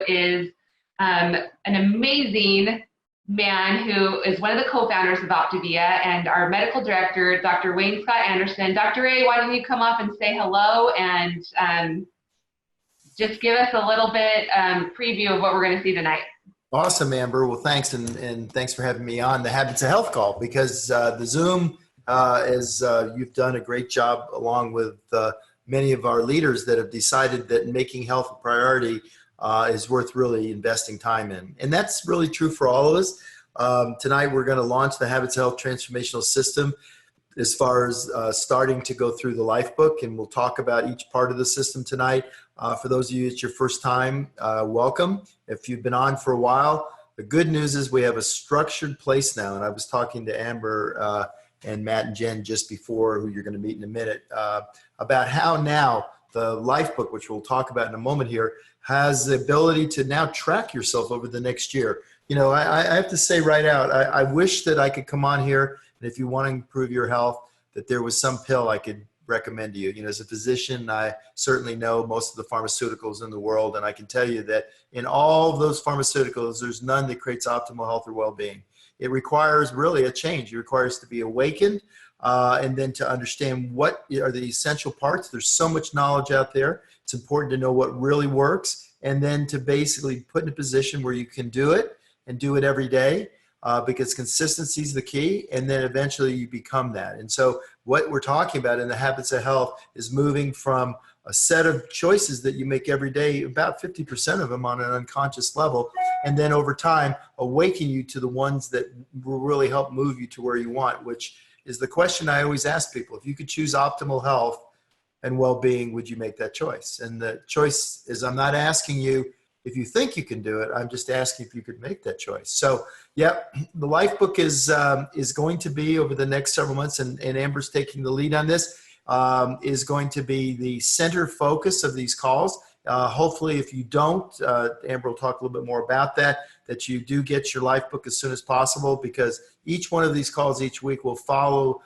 is an amazing man who is one of the co-founders of Optavia, and our medical director, Dr. Wayne Scott Anderson. Dr. Ray, why don't you come up and say hello and just give us a little bit preview of what we're going to see tonight. Awesome, Amber. Well, thanks, and thanks for having me on the Habits of Health call, because the Zoom is you've done a great job, along with many of our leaders that have decided that making health a priority is worth really investing time in. And that's really true for all of us. Tonight, we're going to launch the Habits of Health Transformational System as far as starting to go through the Lifebook, and we'll talk about each part of the system tonight. For those of you, it's your first time, welcome. If you've been on for a while, the good news is we have a structured place now. And I was talking to Amber and Matt and Jen just before, who you're going to meet in a minute, about how now the Lifebook, which we'll talk about in a moment here, has the ability to now track yourself over the next year. You know, I have to say right out, I wish that I could come on here, and if you want to improve your health, that there was some pill I could recommend to you. You know, as a physician, I certainly know most of the pharmaceuticals in the world, and I can tell you that in all of those pharmaceuticals, there's none that creates optimal health or well-being. It requires really a change. It requires to be awakened, and then to understand what are the essential parts. There's so much knowledge out there. It's important to know what really works, and then to basically put in a position where you can do it and do it every day, because consistency is the key, and then eventually you become that. And so what we're talking about in the Habits of Health is moving from a set of choices that you make every day, about 50% of them on an unconscious level, and then over time awaken you to the ones that will really help move you to where you want, which is the question I always ask people. If you could choose optimal health and well-being, would you make that choice? And the choice is, I'm not asking you if you think you can do it, I'm just asking if you could make that choice. So yeah, the Lifebook is going to be over the next several months, and Amber's taking the lead on this, is going to be the center focus of these calls. Hopefully, if you don't, Amber will talk a little bit more about that you do get your Lifebook as soon as possible, because each one of these calls each week will follow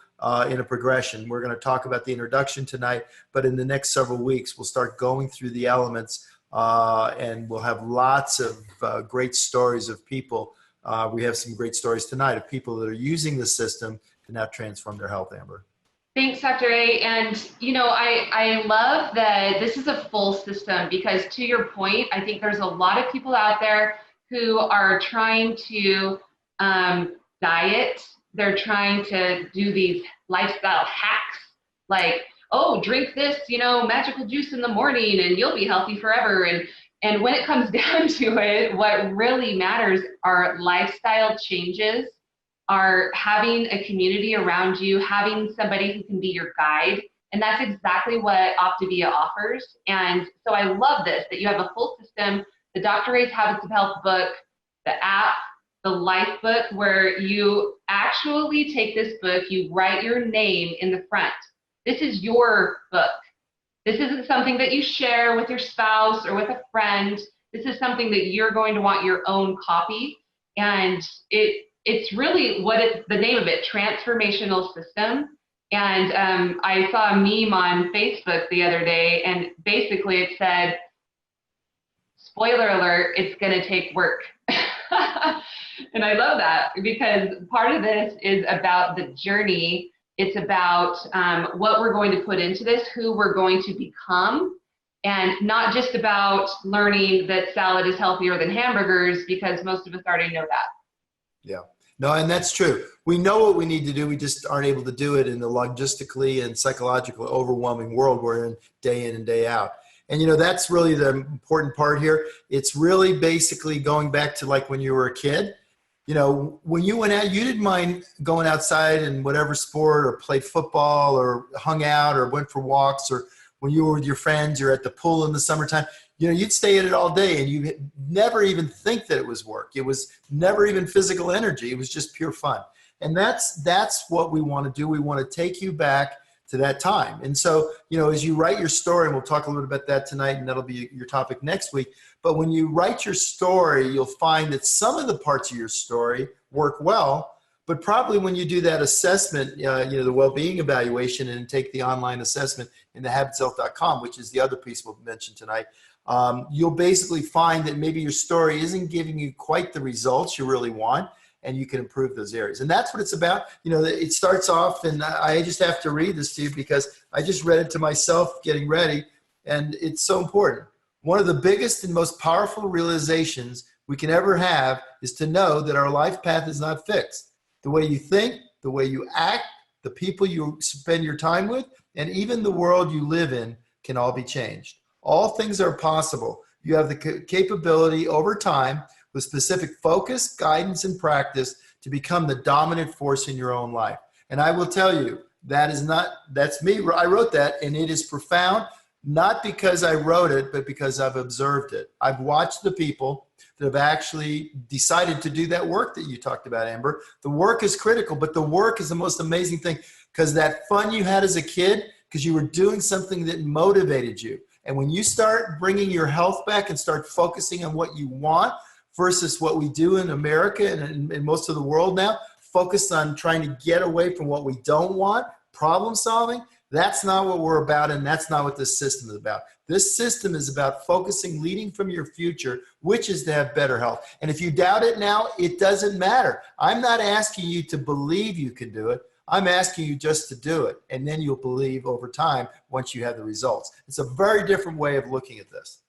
in a progression. We're going to talk about the introduction tonight, but in the next several weeks, we'll start going through the elements, and we'll have lots of great stories of people. We have some great stories tonight of people that are using the system to now transform their health, Amber. Thanks, Dr. A. And, you know, I love that this is a full system, because to your point, I think there's a lot of people out there who are trying to diet. They're trying to do these lifestyle hacks, like, oh, drink this, you know, magical juice in the morning and you'll be healthy forever. And when it comes down to it, what really matters are lifestyle changes, are having a community around you, having somebody who can be your guide. And that's exactly what Optavia offers. And so I love this, that you have a full system, the Dr. Ray's Habits of Health book, the app, the Lifebook, where you actually take this book, you write your name in the front. This is your book. This isn't something that you share with your spouse or with a friend. This is something that you're going to want your own copy. And it's really the name of it, Transformational System. And I saw a meme on Facebook the other day, and basically it said, spoiler alert, it's going to take work. And I love that, because part of this is about the journey. It's about what we're going to put into this, who we're going to become, and not just about learning that salad is healthier than hamburgers, because most of us already know that. Yeah. No, and that's true. We know what we need to do. We just aren't able to do it in the logistically and psychologically overwhelming world we're in and day out. And, you know, that's really the important part here. It's really basically going back to like when you were a kid. You know, when you went out, you didn't mind going outside in whatever sport, or played football, or hung out, or went for walks, or when you were with your friends, you're at the pool in the summertime. You know, you'd stay at it all day, and you never even think that it was work. It was never even physical energy. It was just pure fun. And that's what we want to do. We want to take you back to that time. And so, you know, as you write your story, and we'll talk a little bit about that tonight, and that'll be your topic next week. But when you write your story, you'll find that some of the parts of your story work well, but probably when you do that assessment, you know, the well-being evaluation, and take the online assessment in the habitshealth.com, which is the other piece we'll mention tonight, you'll basically find that maybe your story isn't giving you quite the results you really want, and you can improve those areas. And that's what it's about. You know, it starts off, and I just have to read this to you because I just read it to myself getting ready, and it's so important. One of the biggest and most powerful realizations we can ever have is to know that our life path is not fixed. The way you think, the way you act, the people you spend your time with, and even the world you live in can all be changed. All things are possible. You have the capability over time with specific focus, guidance, and practice to become the dominant force in your own life. And I will tell you, that's me. I wrote that, and it is profound, not because I wrote it, but because I've observed it. I've watched the people that have actually decided to do that work that you talked about, Amber. The work is critical, but the work is the most amazing thing, because that fun you had as a kid, because you were doing something that motivated you. And when you start bringing your health back and start focusing on what you want versus what we do in America and in most of the world now, focused on trying to get away from what we don't want, problem solving, that's not what we're about, and that's not what this system is about. This system is about focusing, leading from your future, which is to have better health. And if you doubt it now, it doesn't matter. I'm not asking you to believe you can do it. I'm asking you just to do it, and then you'll believe over time once you have the results. It's a very different way of looking at this.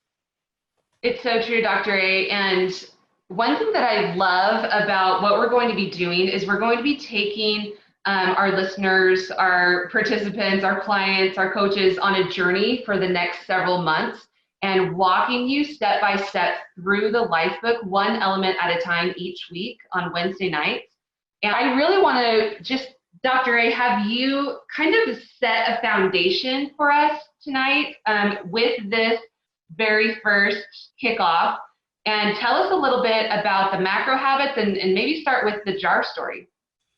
It's so true, Dr. A. And one thing that I love about what we're going to be doing is we're going to be taking our listeners, our participants, our clients, our coaches on a journey for the next several months and walking you step by step through the Lifebook, one element at a time each week on Wednesday nights. And I really want to just, Dr. A, have you kind of set a foundation for us tonight with this very first kickoff, and tell us a little bit about the macro habits and maybe start with the jar story.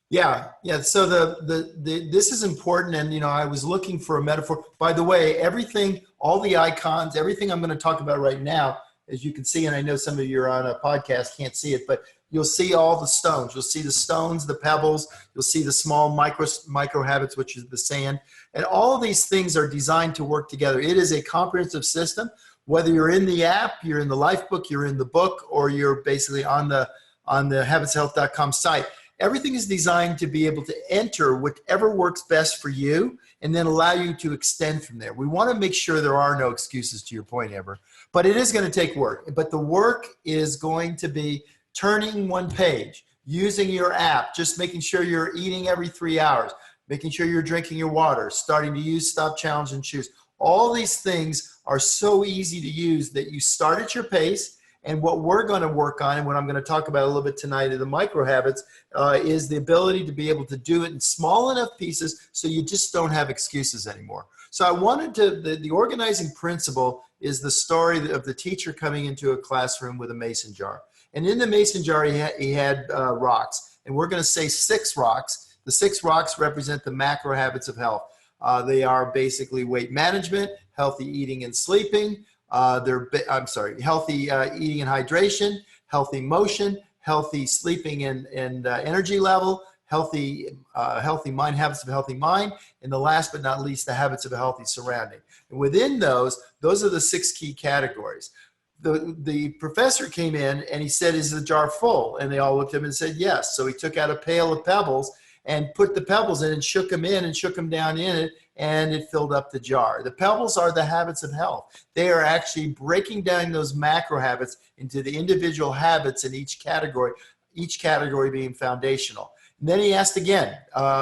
Yeah. So this is important, and I was looking for a metaphor. By the way, everything, all the icons, everything I'm going to talk about right now, as you can see, and I know some of you are on a podcast can't see it, but you'll see all the stones. You'll see the stones, the pebbles. You'll see the small micro habits, which is the sand, and all of these things are designed to work together. It is a comprehensive system. Whether you're in the app, you're in the Lifebook, you're in the book, or you're basically on the habitshealth.com site. Everything is designed to be able to enter whatever works best for you and then allow you to extend from there. We want to make sure there are no excuses, to your point, Amber, but it is going to take work. But the work is going to be turning one page, using your app, just making sure you're eating every 3 hours, making sure you're drinking your water, starting to use Stop, Challenge, and Choose. All these things are so easy to use that you start at your pace. And what we're going to work on, and what I'm going to talk about a little bit tonight in the micro habits, is the ability to be able to do it in small enough pieces so you just don't have excuses anymore. So I wanted to, the organizing principle is the story of the teacher coming into a classroom with a mason jar. And in the mason jar, he had rocks. And we're going to say 6 rocks. The 6 rocks represent the macro habits of health. They are basically weight management, healthy eating and sleeping, healthy eating and hydration, healthy motion, healthy sleeping and energy level, healthy mind, habits of a healthy mind, and the last but not least, the habits of a healthy surrounding. And within those are the 6 key categories. The professor came in and he said, "Is the jar full?" And they all looked at him and said, "Yes." So he took out a pail of pebbles and put the pebbles in and shook them in and shook them down in it, and it filled up the jar. The pebbles are the habits of health. They are actually breaking down those macro habits into the individual habits in each category being foundational. And then he asked again,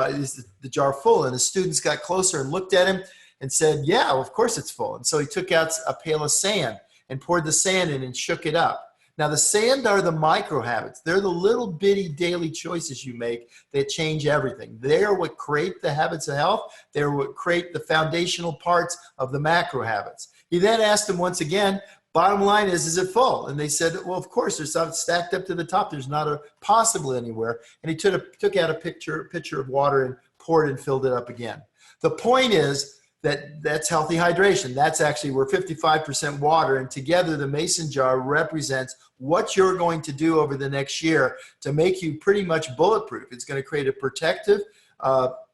is the jar full? And the students got closer and looked at him and said, "Yeah, well, of course it's full." And so he took out a pail of sand and poured the sand in and shook it up. Now, the sand are the micro habits. They're the little bitty daily choices you make that change everything. They're what create the habits of health. They're what create the foundational parts of the macro habits. He then asked them once again, bottom line is it full? And they said, well, of course, there's something stacked up to the top. There's not a possible anywhere. And he took out a pitcher of water and poured and filled it up again. The point is, that's healthy hydration. That's actually, we're 55% water, and together the mason jar represents what you're going to do over the next year to make you pretty much bulletproof. It's going to create a protective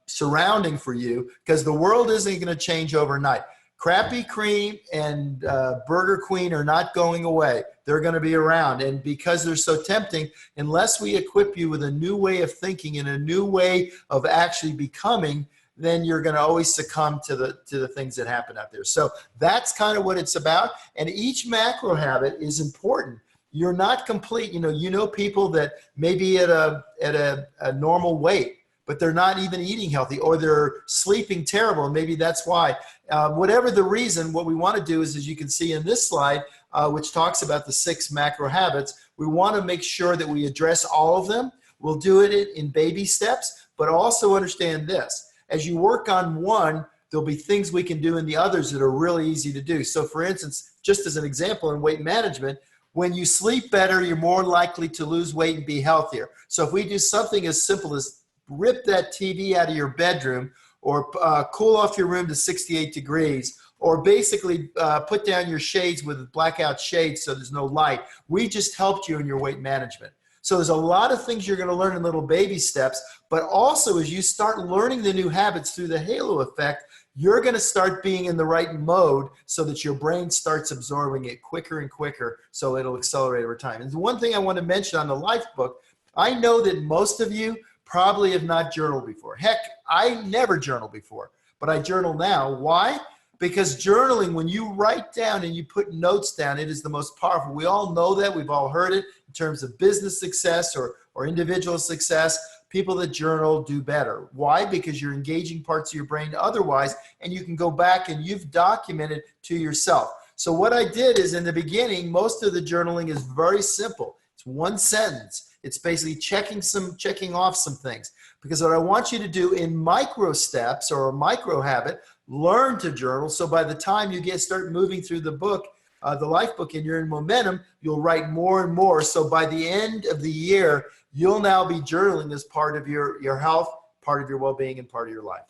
surrounding for you, because the world isn't going to change overnight. Crappy Cream and Burger Queen are not going away. They're going to be around. And because they're so tempting, unless we equip you with a new way of thinking and a new way of actually becoming, then you're going to always succumb to the things that happen out there. So that's kind of what it's about. And each macro habit is important. You're not complete. You know people that may be at a normal weight, but they're not even eating healthy, or they're sleeping terrible. And maybe that's why. Whatever the reason, what we want to do is, as you can see in this slide, which talks about the 6 macro habits, we want to make sure that we address all of them. We'll do it in baby steps, but also understand this. As you work on one, there'll be things we can do in the others that are really easy to do. So for instance, just as an example in weight management, when you sleep better, you're more likely to lose weight and be healthier. So if we do something as simple as rip that TV out of your bedroom, or cool off your room to 68 degrees, or basically put down your shades with blackout shades so there's no light, we just helped you in your weight management. So there's a lot of things you're going to learn in little baby steps, but also as you start learning the new habits through the halo effect, you're going to start being in the right mode so that your brain starts absorbing it quicker and quicker, so it'll accelerate over time. And the one thing I want to mention on the Lifebook, I know that most of you probably have not journaled before. Heck, I never journaled before, but I journal now. Why? Because journaling, when you write down and you put notes down, it is the most powerful. We all know that. We've all heard it in terms of business success or individual success. People that journal do better. Why? Because you're engaging parts of your brain otherwise, and you can go back and you've documented to yourself. So what I did is, in the beginning, most of the journaling is very simple. It's one sentence. It's basically checking off some things. Because what I want you to do in micro steps or a micro habit, learn to journal. So by the time you start moving through the book, the Lifebook, and you're in momentum, you'll write more and more. So by the end of the year, you'll now be journaling as part of your health, part of your well-being, and part of your life.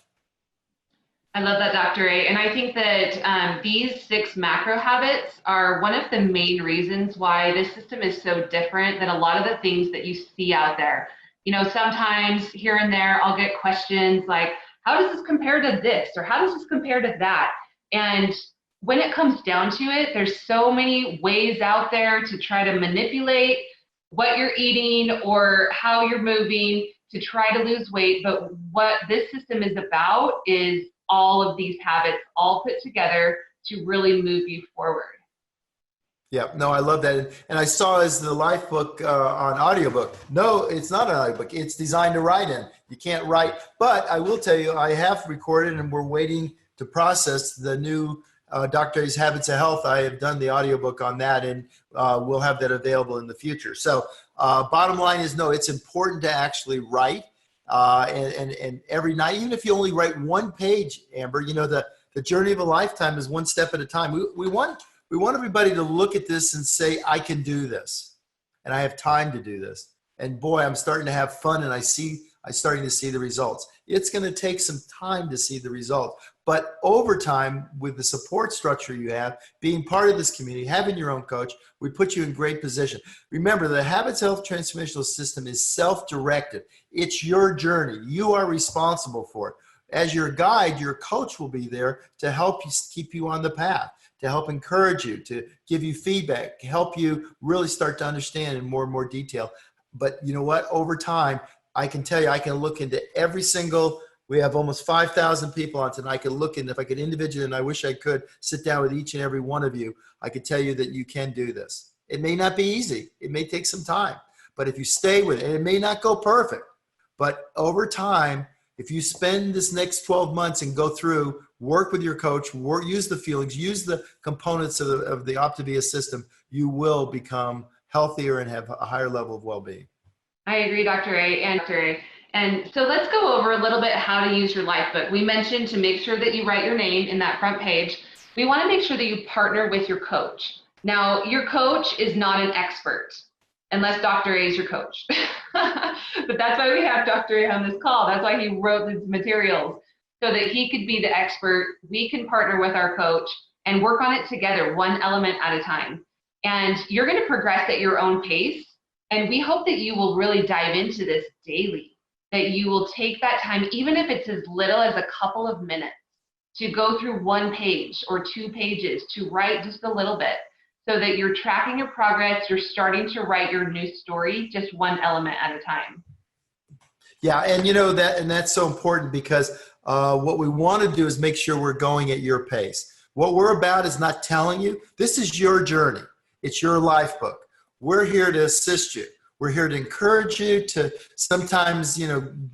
I love that, Dr. A. And I think that these 6 macro habits are one of the main reasons why this system is so different than a lot of the things that you see out there. Sometimes here and there, I'll get questions like, how does this compare to this? Or how does this compare to that? And when it comes down to it, there's so many ways out there to try to manipulate what you're eating or how you're moving to try to lose weight. But what this system is about is all of these habits all put together to really move you forward. Yeah, no, I love that. And I saw as the Lifebook on audiobook. No, it's not an audiobook. It's designed to write in. You can't write. But I will tell you, I have recorded and we're waiting to process the new Dr. A's Habits of Health. I have done the audiobook on that, and we'll have that available in the future. So bottom line is, no, it's important to actually write. And every night, even if you only write one page, Amber, the journey of a lifetime is one step at a time. We want everybody to look at this and say, I can do this, and I have time to do this. And boy, I'm starting to have fun, and I'm starting to see the results. It's going to take some time to see the results, but over time, with the support structure you have, being part of this community, having your own coach, we put you in great position. Remember, the Habits Health Transformational System is self-directed. It's your journey. You are responsible for it. As your guide, your coach will be there to help you, keep you on the path, to help encourage you, to give you feedback, help you really start to understand in more and more detail. But you know what? Over time, I can tell you, I can look into every single, we have almost 5,000 people on tonight. I can look in, if I could individually, and I wish I could sit down with each and every one of you, I could tell you that you can do this. It may not be easy. It may take some time. But if you stay with it, and it may not go perfect, but over time, if you spend this next 12 months and go through, work with your coach, use the feelings, use the components of the Optavia system, you will become healthier and have a higher level of well-being. I agree, Dr. A. And so let's go over a little bit how to use your Lifebook. We mentioned to make sure that you write your name in that front page. We want to make sure that you partner with your coach. Now, your coach is not an expert unless Dr. A is your coach. But that's why we have Dr. A on this call. That's why he wrote these materials, so that he could be the expert. We can partner with our coach and work on it together, one element at a time. And you're going to progress at your own pace. And we hope that you will really dive into this daily, that you will take that time, even if it's as little as a couple of minutes, to go through 1 page or 2 pages, to write just a little bit, so that you're tracking your progress, you're starting to write your new story, just one element at a time. Yeah, and that's so important because what we want to do is make sure we're going at your pace. What we're about is not telling you, this is your journey. It's your life book. We're here to assist you. We're here to encourage you to sometimes,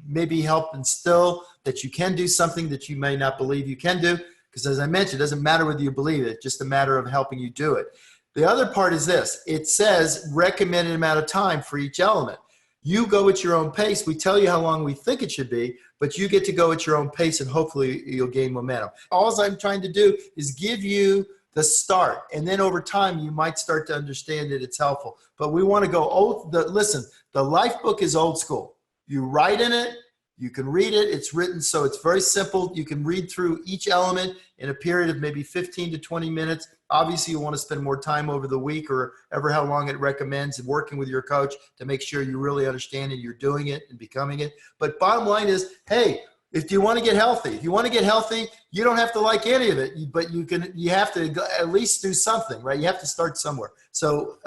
maybe help instill that you can do something that you may not believe you can do. Because as I mentioned, it doesn't matter whether you believe it, it's just a matter of helping you do it. The other part is this. It says recommended amount of time for each element. You go at your own pace. We tell you how long we think it should be, but you get to go at your own pace and hopefully you'll gain momentum. All I'm trying to do is give you the start. And then over time, you might start to understand that it's helpful. But we want to go, listen, the life book is old school. You write in it, you can read it. It's written, so it's very simple. You can read through each element in a period of maybe 15 to 20 minutes. Obviously, you want to spend more time over the week or ever how long it recommends and working with your coach to make sure you really understand and you're doing it and becoming it. But bottom line is, hey, if you want to get healthy, you don't have to like any of it, but you have to at least do something, right? You have to start somewhere. So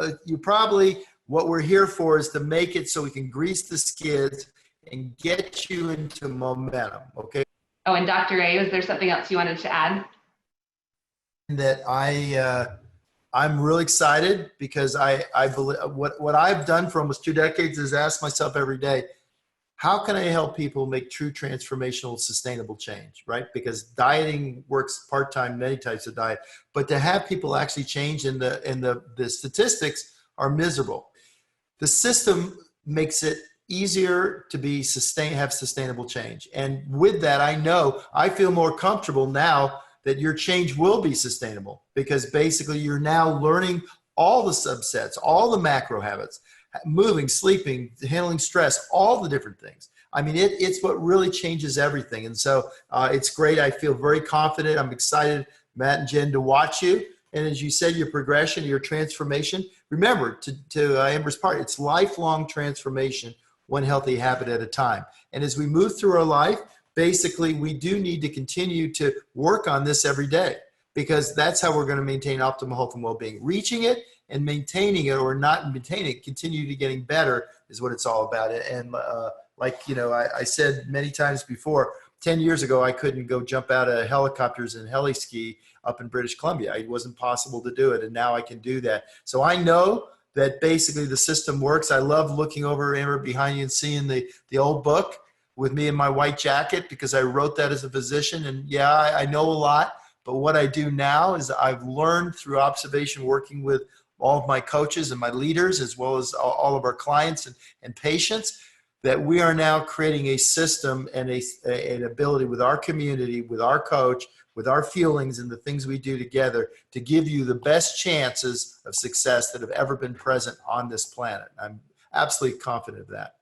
what we're here for is to make it so we can grease the skids and get you into momentum, okay? Oh, and Dr. A, was there something else you wanted to add? That I'm really excited because I believe what I've done for almost 2 decades is ask myself every day, how can I help people make true transformational, sustainable change, right? Because dieting works part-time, many types of diet, but to have people actually change the statistics are miserable. The system makes it easier to have sustainable change. And with that, I feel more comfortable now that your change will be sustainable because basically you're now learning all the subsets, all the macro habits, moving, sleeping, handling stress, all the different things. I mean, it's what really changes everything. And so it's great. I feel very confident. I'm excited, Matt and Jen, to watch you. And as you said, your progression, your transformation, remember to Amber's part, it's lifelong transformation, one healthy habit at a time. And as we move through our life, basically we do need to continue to work on this every day because that's how we're going to maintain optimal health and well-being. Reaching it and maintaining it or not maintaining it, continue to getting better is what it's all about. And I said many times before, 10 years ago, I couldn't go jump out of helicopters and heli ski up in British Columbia. It wasn't possible to do it. And now I can do that. So I know that basically the system works. I love looking over, Amber, behind you and seeing the old book with me in my white jacket because I wrote that as a physician. And yeah, I know a lot, but what I do now is I've learned through observation working with all of my coaches and my leaders, as well as all of our clients and patients, that we are now creating a system and an ability with our community, with our coach, with our feelings and the things we do together to give you the best chances of success that have ever been present on this planet. I'm absolutely confident of that.